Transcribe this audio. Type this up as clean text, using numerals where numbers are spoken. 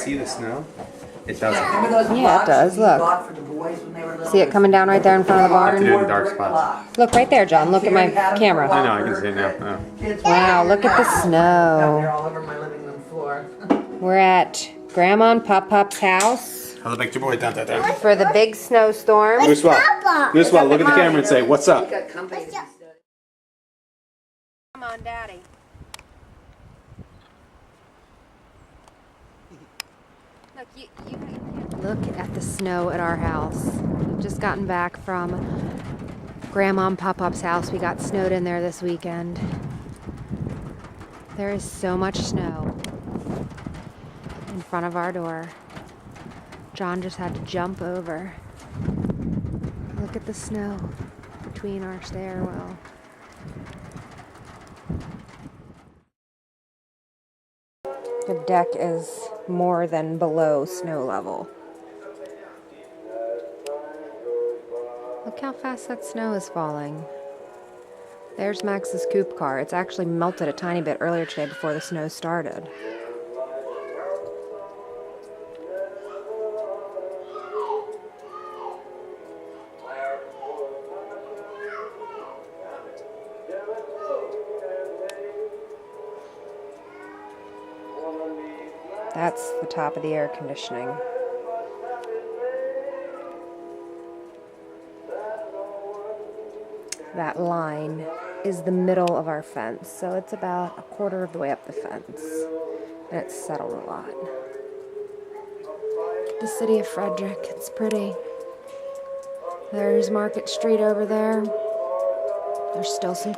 see the snow? It doesn't. Yeah, it does. Look. See it coming down right there in front of the barn? In dark spots. Look right there, John. Look at my camera. I know, I can see it now. Oh. Wow, look at the snow. We're at Grandma and Pop-Pop's house Hello, back to your boy. Down. for the big snowstorm. Look at the camera and say, what's up? Come on, Daddy. Look at the snow at our house. We've just gotten back from Grandma and Pop-Pop's house. We got snowed in there this weekend. There is so much snow in front of our door. John just had to jump over. Look at the snow between our stairwell. The deck is more than below snow level. Look how fast that snow is falling. There's Max's coupe car. It's actually melted a tiny bit earlier today before the snow started. That's the top of the air conditioning. That line is the middle of our fence, so it's about a quarter of the way up the fence, and it's settled a lot. The city of Frederick, it's pretty. There's Market Street over there. There's still some